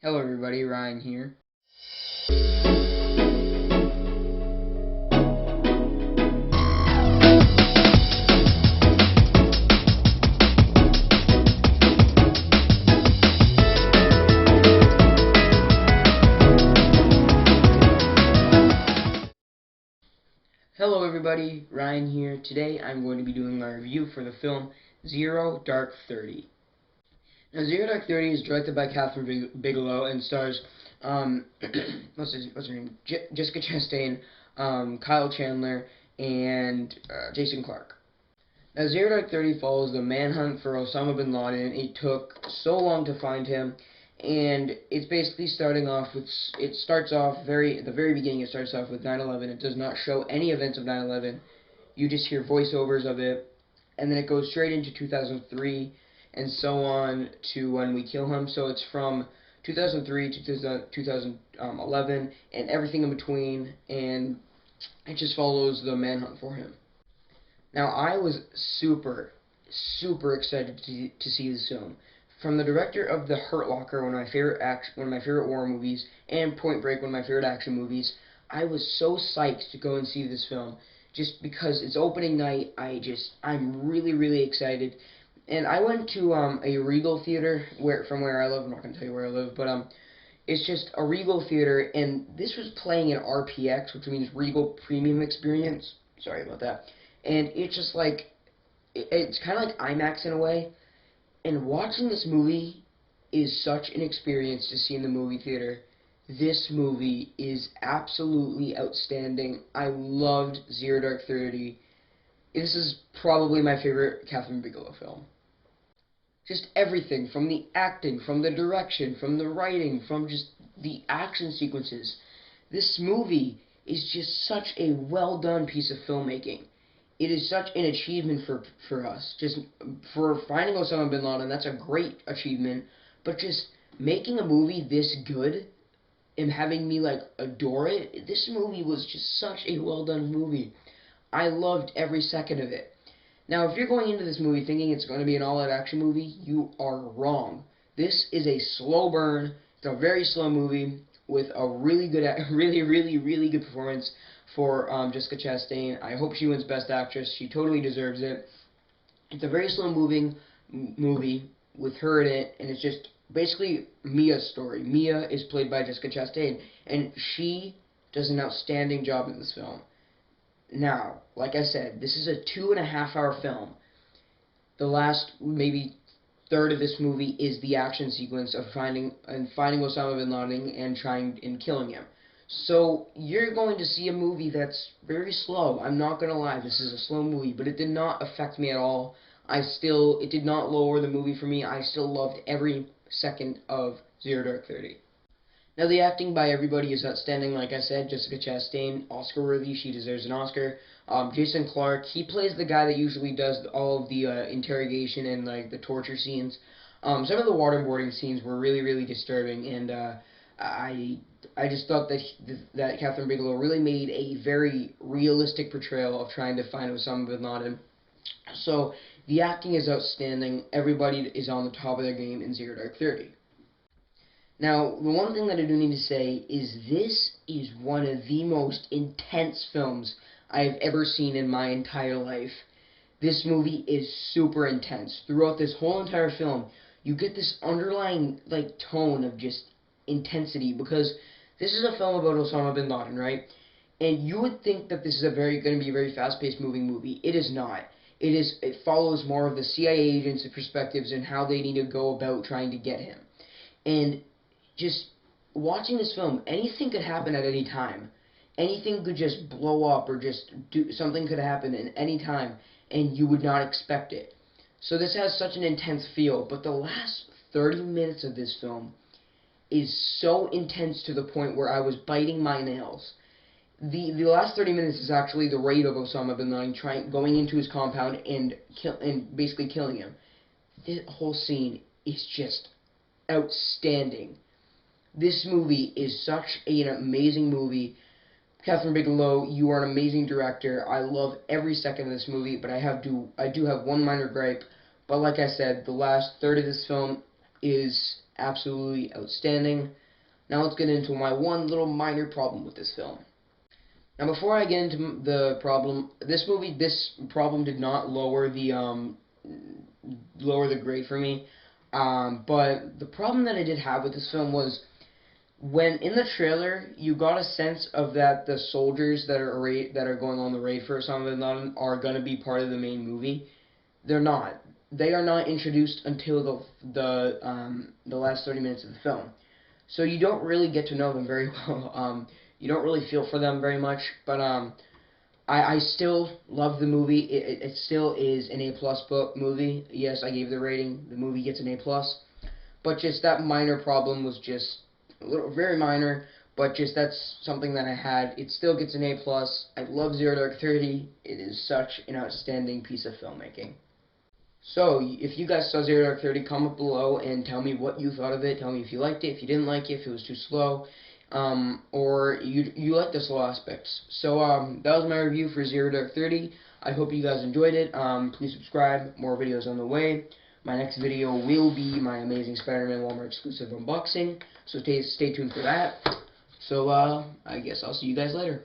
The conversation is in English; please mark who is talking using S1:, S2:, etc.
S1: Hello everybody, Ryan here. Hello everybody, Ryan here. Today I'm going to be doing my review for the film Zero Dark 30. Now Zero Dark 30 is directed by Catherine Bigelow and stars what's her name? Jessica Chastain, Kyle Chandler, and Jason Clarke. Now, Zero Dark 30 follows the manhunt for Osama bin Laden. It took so long to find him, and it's basically starting off with, it starts off at the very beginning, it starts off with 9/11. It does not show any events of 9/11. You just hear voiceovers of it, and then it goes straight into 2003, and so on to when we kill him. So it's from 2003 to 2011, and everything in between, and it just follows the manhunt for him. Now, I was super excited to see this film. From the director of The Hurt Locker, one of my favorite war movies, and Point Break, one of my favorite action movies, I was so psyched to go and see this film. Just because it's opening night, I'm really excited. And I went to a Regal theater from where I live. I'm not going to tell you where I live, but it's just a Regal theater, and this was playing in RPX, which means Regal Premium Experience. Sorry about that. And it's just like, it's kind of like IMAX in a way. And watching this movie is such an experience to see in the movie theater. This movie is absolutely outstanding. I loved Zero Dark 30. This is probably my favorite Catherine Bigelow film. Just everything, from the acting, from the direction, from the writing, from just the action sequences. This movie is just such a well done piece of filmmaking. It is such an achievement for us. Just for finding Osama bin Laden, that's a great achievement. But just making a movie this good and having me like adore it, this movie was just such a well done movie. I loved every second of it. Now, if you're going into this movie thinking it's going to be an all-out action movie, you are wrong. This is a slow burn. It's a very slow movie with a really good, really good performance for Jessica Chastain. I hope she wins Best Actress. She totally deserves it. It's a very slow-moving movie with her in it, and it's just basically Mia's story. Mia is played by Jessica Chastain, and she does an outstanding job in this film. Now, like I said, this is a 2.5-hour film. The last maybe third of this movie is the action sequence of finding Osama bin Laden and trying and killing him. So you're going to see a movie that's very slow. I'm not gonna lie, this is a slow movie, but it did not affect me at all. It did not lower the movie for me. I still loved every second of Zero Dark 30. Now, the acting by everybody is outstanding. Like I said, Jessica Chastain, Oscar-worthy. She deserves an Oscar. Jason Clarke, he plays the guy that usually does all of the interrogation and like the torture scenes. Some of the waterboarding scenes were really disturbing, and I just thought that Catherine Bigelow really made a very realistic portrayal of trying to find Osama bin Laden. So the acting is outstanding. Everybody is on the top of their game in Zero Dark 30. Now, the one thing that I do need to say is this is one of the most intense films I have ever seen in my entire life. This movie is super intense. Throughout this whole entire film, you get this underlying like tone of just intensity, because this is a film about Osama bin Laden, right? And you would think that this is going to be a very fast-paced moving movie. It is not. It follows more of the CIA agents' perspectives and how they need to go about trying to get him. And just watching this film, anything could happen at any time. Anything could just blow up, or something could happen at any time, and you would not expect it. So this has such an intense feel, but the last 30 minutes of this film is so intense to the point where I was biting my nails. The last 30 minutes is actually the raid of Osama bin Laden going into his compound and basically killing him. This whole scene is just outstanding. This movie is such an amazing movie. Catherine Bigelow, you are an amazing director. I love every second of this movie, but I do have one minor gripe. But like I said, the last third of this film is absolutely outstanding. Now let's get into my one little minor problem with this film. Now before I get into the problem, this problem did not lower the grade for me. But the problem that I did have with this film was when in the trailer you got a sense of that the soldiers that are going on the raid for Osama bin Laden are going to be part of the main movie. They're not. They are not introduced until the last 30 minutes of the film. So you don't really get to know them very well. You don't really feel for them very much. But I still love the movie. It still is an A+ book movie. Yes, I gave the rating. The movie gets an A+. But just that minor problem was just a little, very minor. But just that's something that I had. It still gets an A+. I love Zero Dark 30. It is such an outstanding piece of filmmaking. So, if you guys saw Zero Dark 30, comment below and tell me what you thought of it. Tell me if you liked it, if you didn't like it, if it was too slow, or you liked the slow aspects. So, that was my review for Zero Dark 30. I hope you guys enjoyed it. Please subscribe. More videos on the way. My next video will be my Amazing Spider-Man Walmart exclusive unboxing. So stay tuned for that. So, I guess I'll see you guys later.